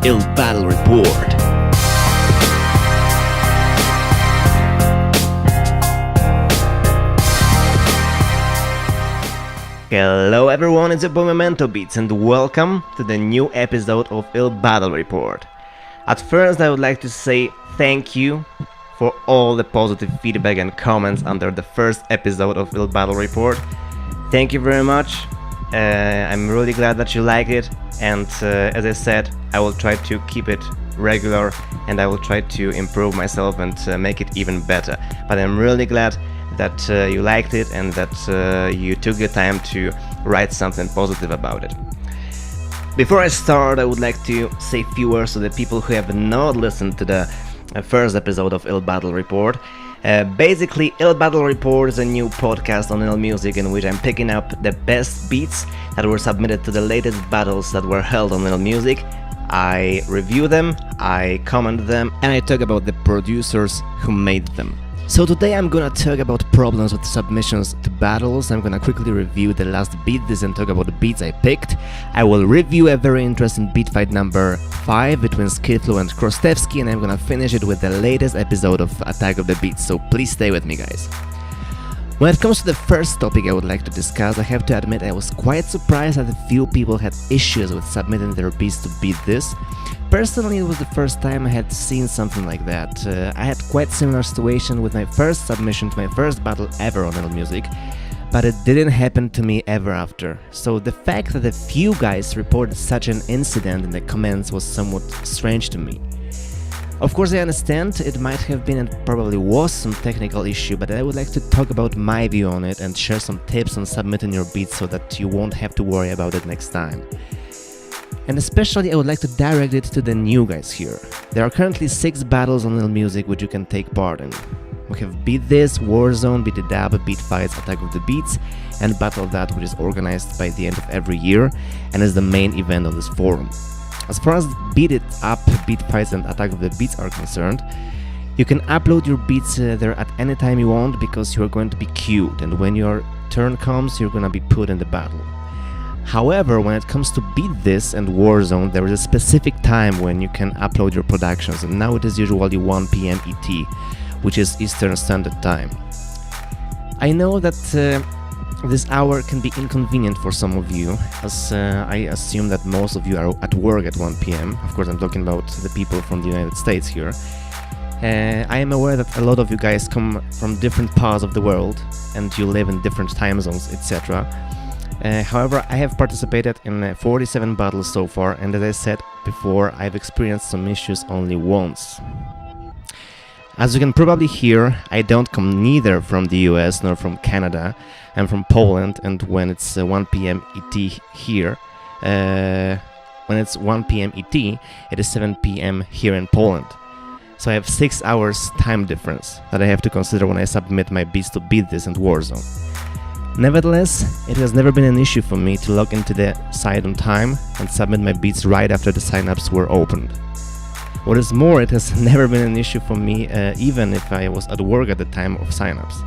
Ill Battle Report. Hello everyone, it's your boy Memento Beats and welcome to the new episode of Ill Battle Report. At first I would like to say thank you for all the positive feedback and comments under the first episode of Ill Battle Report. Thank you very much. I'm really glad that you like it, and as I said, I will try to keep it regular and I will try to improve myself and make it even better. But I'm really glad that you liked it and that you took your time to write something positive about it. Before I start, I would like to say a few words to the people who have not listened to the first episode of Ill Battle Report. Basically, Ill Battle Report is a new podcast on IllMuzik in which I'm picking up the best beats that were submitted to the latest battles that were held on IllMuzik. I review them, I comment them, and I talk about the producers who made them. So today I'm gonna talk about problems with submissions to battles. I'm gonna quickly review the last beat this and talk about the beats I picked. I will review a very interesting beat fight number 5 between Skillflow and Krostevski, and I'm gonna finish it with the latest episode of Attack of the Beats, so please stay with me, guys. When it comes to the first topic I would like to discuss, I have to admit I was quite surprised that a few people had issues with submitting their beats to Beat This. Personally, it was the first time I had seen something like that. I had quite similar situation with my first submission to my first battle ever on IllMuzik, but it didn't happen to me ever after. So the fact that a few guys reported such an incident in the comments was somewhat strange to me. Of course, I understand it might have been and probably was some technical issue, but I would like to talk about my view on it and share some tips on submitting your beats so that you won't have to worry about it next time. And especially I would like to direct it to the new guys here. There are currently 6 battles on IllMuzik which you can take part in. We have Beat This, Warzone, Beat It Up, Beat Fights, Attack of the Beats, and Battle That, which is organized by the end of every year and is the main event on this forum. As far as Beat It Up, Beat Fights and Attack of the Beats are concerned, you can upload your beats there at any time you want because you are going to be queued, and when your turn comes you're going to be put in the battle. However, when it comes to Beat This and Warzone, there is a specific time when you can upload your productions, and now it is usually 1 PM ET, which is Eastern Standard Time. I know that this hour can be inconvenient for some of you, as I assume that most of you are at work at 1 PM. Of course, I'm talking about the people from the United States here. I am aware that a lot of you guys come from different parts of the world and you live in different time zones, etc. However, I have participated in 47 battles so far, and as I said before, I've experienced some issues only once. As you can probably hear, I don't come neither from the US nor from Canada. I'm from Poland, and when it's 1 PM ET here, when it's 1 PM ET, it is 7 PM here in Poland. So I have 6 hours time difference that I have to consider when I submit my beats to Beat This and Warzone. Nevertheless, it has never been an issue for me to log into the site on time and submit my beats right after the signups were opened. What is more, it has never been an issue for me even if I was at work at the time of signups.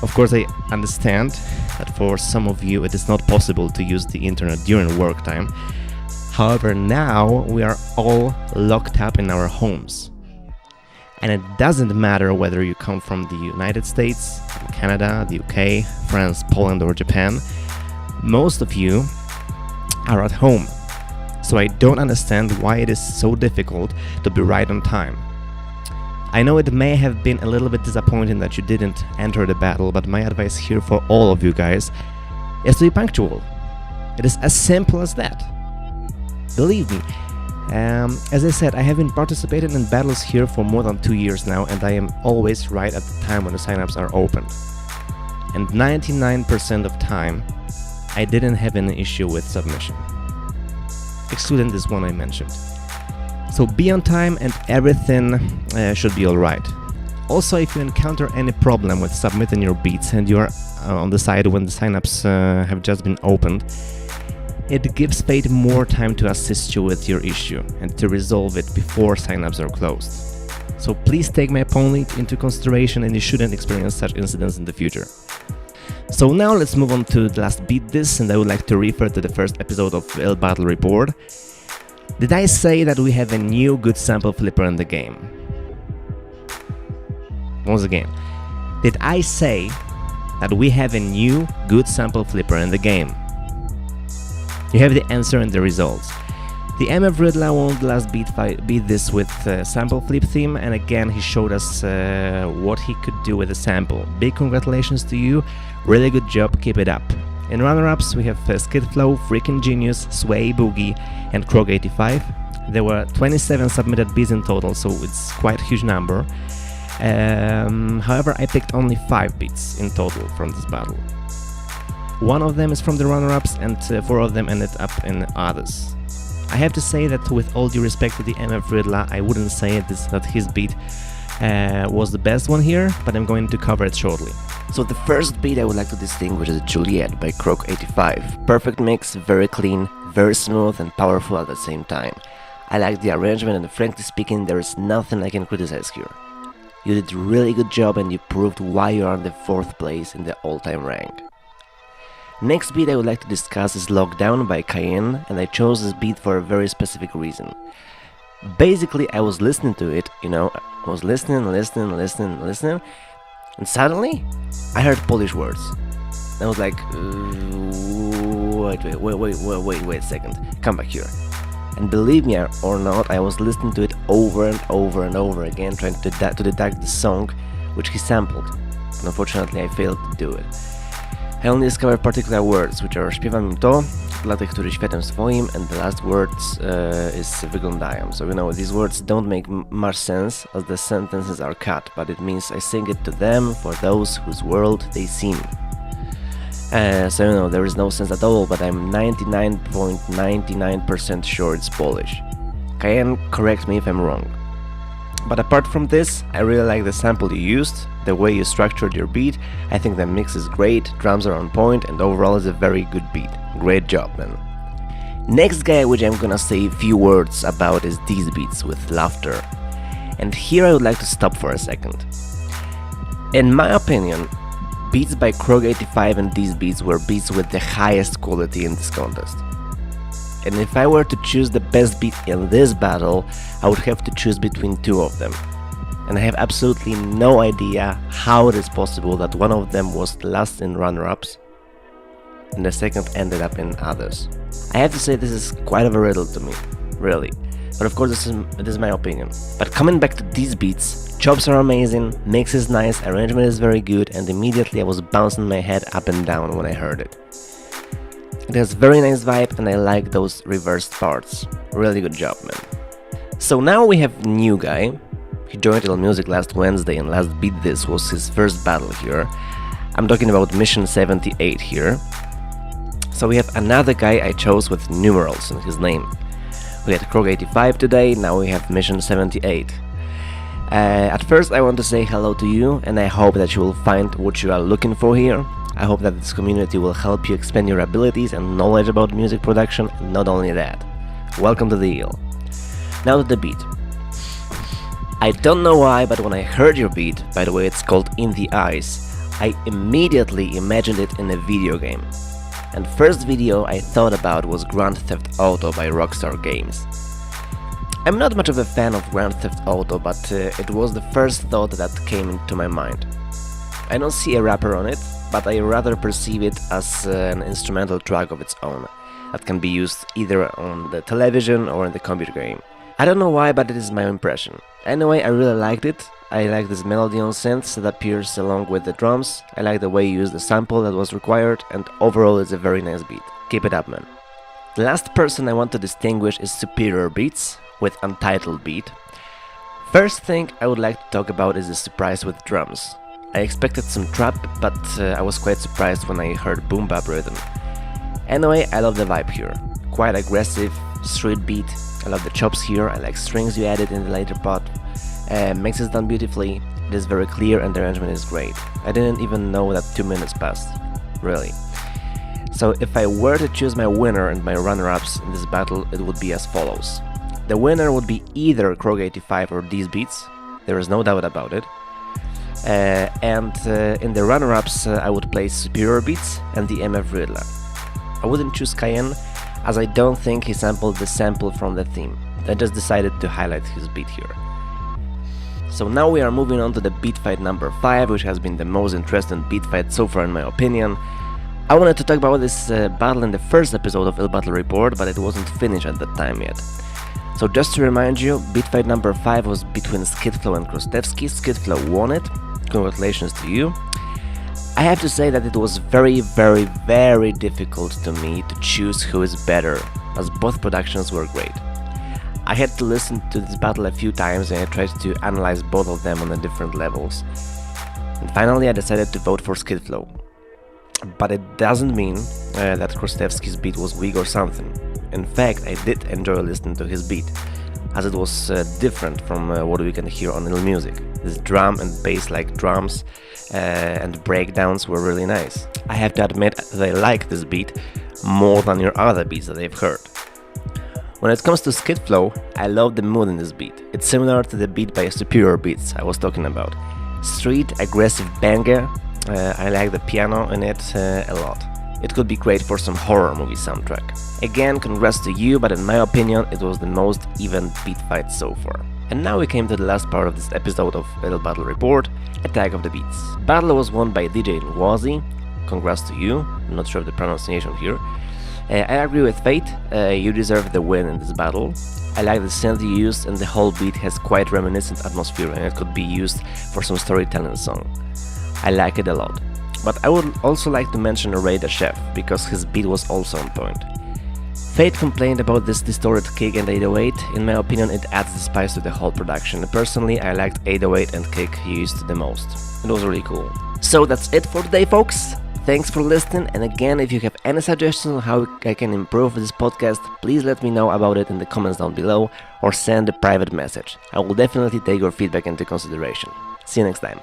Of course, I understand that for some of you it is not possible to use the internet during work time. However, now we are all locked up in our homes. And it doesn't matter whether you come from the United States, Canada, the UK, France, Poland or Japan, most of you are at home. So I don't understand why it is so difficult to be right on time. I know it may have been a little bit disappointing that you didn't enter the battle, but my advice here for all of you guys is to be punctual. It is as simple as that. Believe me. As I said, I have been participating in battles here for more than 2 years now, and I am always right at the time when the signups are open. And 99% of time, I didn't have any issue with submission, excluding this one I mentioned. So be on time and everything should be alright. Also, if you encounter any problem with submitting your beats and you are on the side when the signups have just been opened, it gives Fate more time to assist you with your issue and to resolve it before signups are closed. So please take my point into consideration and you shouldn't experience such incidents in the future. So now let's move on to the last Beat This, and I would like to refer to the first episode of Ill Battle Report. Did I say that we have a new good sample flipper in the game? Once again, did I say that we have a new good sample flipper in the game? You have the answer in the results. The MF Riddler won the last beat this with sample flip theme, and again he showed us what he could do with a sample. Big congratulations to you, really good job, keep it up. In runner-ups we have Skid Flow, Freaking Genius, Sway Boogie and Krog85. There were 27 submitted beats in total, so it's quite a huge number. However, I picked only 5 beats in total from this battle. One of them is from the runner-ups and 4 of them ended up in others. I have to say that with all due respect to the MF Riddler, I wouldn't say that his beat was the best one here, but I'm going to cover it shortly. So the first beat I would like to distinguish is Juliet by Krog85. Perfect mix, very clean, very smooth and powerful at the same time. I like the arrangement and frankly speaking there is nothing I can criticize here. You did a really good job and you proved why you are in the 4th place in the all-time rank. Next beat I would like to discuss is Lockdown by Cayenne, and I chose this beat for a very specific reason. Basically I was listening to it, I was listening, and suddenly I heard Polish words. I was like, wait a second, come back here. And believe me or not, I was listening to it over and over again, trying to detect the song which he sampled. And unfortunately I failed to do it. I only discovered particular words, which are śpiewam im to, dla tych, którzy światem swoim, and the last words is wyglądają. So these words don't make much sense as the sentences are cut, but it means I sing it to them, for those whose world they seem. So there is no sense at all, but I'm 99.99% sure it's Polish. Cayenne, correct me if I'm wrong. But apart from this, I really like the sample you used, the way you structured your beat. I think the mix is great, drums are on point, and overall it's a very good beat. Great job, man. Next guy which I'm gonna say a few words about is these beats with Laughter. And here I would like to stop for a second. In my opinion, beats by Krog85 and these beats were beats with the highest quality in this contest. And if I were to choose the best beat in this battle, I would have to choose between 2 of them. And I have absolutely no idea how it is possible that one of them was last in runner-ups and the second ended up in others. I have to say this is quite of a riddle to me, really. But of course this is my opinion. But coming back to these beats, chops are amazing, mix is nice, arrangement is very good, and immediately I was bouncing my head up and down when I heard it. It has very nice vibe and I like those reversed parts. Really good job, man. So now we have new guy. He joined IllMuzik last Wednesday and last beat this was his first battle here. I'm talking about Mission 78 here. So we have another guy I chose with numerals in his name. We had Krog85 today, now we have Mission 78. At first I want to say hello to you and I hope that you will find what you are looking for here. I hope that this community will help you expand your abilities and knowledge about music production, and not only that. Welcome to the Ill. Now to the beat. I don't know why, but when I heard your beat, by the way it's called In the Eyes, I immediately imagined it in a video game. And first video I thought about was Grand Theft Auto by Rockstar Games. I'm not much of a fan of Grand Theft Auto, but it was the first thought that came into my mind. I don't see a rapper on it, but I rather perceive it as an instrumental track of its own, that can be used either on the television or in the computer game. I don't know why, but it is my impression. Anyway, I really liked it. I like this melody on synths that appears along with the drums, I like the way you use the sample that was required, and overall it's a very nice beat. Keep it up, man. The last person I want to distinguish is Superior Beats, with Untitled Beat. First thing I would like to talk about is the surprise with drums. I expected some trap, but I was quite surprised when I heard boom bap rhythm. Anyway, I love the vibe here. Quite aggressive, street beat. I love the chops here, I like strings you added in the later part. Mix is done beautifully, it is very clear and the arrangement is great. I didn't even know that 2 minutes passed. Really. So if I were to choose my winner and my runner-ups in this battle, it would be as follows. The winner would be either Krog85 or these beats, there is no doubt about it. In the runner-ups I would place Superior Beats and the MF Riddler. I wouldn't choose Cayenne, as I don't think he sampled the sample from the theme. I just decided to highlight his beat here. So now we are moving on to the beat fight number 5, which has been the most interesting beat fight so far in my opinion. I wanted to talk about this battle in the first episode of Battle Report, but it wasn't finished at that time yet. So just to remind you, beat fight number 5 was between Skidflow and Krostevski. Skidflow won it. Congratulations to you. I have to say that it was very difficult to me to choose who is better, as both productions were great. I had to listen to this battle a few times and I tried to analyze both of them on the different levels. And finally I decided to vote for Skidflow. But it doesn't mean that Krostevski's beat was weak or something. In fact, I did enjoy listening to his beat, as it was different from what we can hear on IllMuzik. This drum and bass-like drums and breakdowns were really nice. I have to admit that I like this beat more than your other beats that I've heard. When it comes to Skidflow, I love the mood in this beat. It's similar to the beat by Superior Beats I was talking about. Street, aggressive banger. I like the piano in it a lot. It could be great for some horror movie soundtrack. Again, congrats to you, but in my opinion, it was the most even beat fight so far. And now we came to the last part of this episode of Battle Report, Attack of the Beats. Battle was won by DJ IllMuzik. Congrats to you. I'm not sure of the pronunciation here. I agree with Fate, you deserve the win in this battle. I like the synth you used and the whole beat has quite reminiscent atmosphere and it could be used for some storytelling song. I like it a lot. But I would also like to mention Ray the Chef, because his beat was also on point. Fate complained about this distorted kick and 808, in my opinion it adds the spice to the whole production. Personally I liked 808 and kick used the most. It was really cool. So that's it for today folks. Thanks for listening, and again, if you have any suggestions on how I can improve this podcast, please let me know about it in the comments down below or send a private message. I will definitely take your feedback into consideration. See you next time.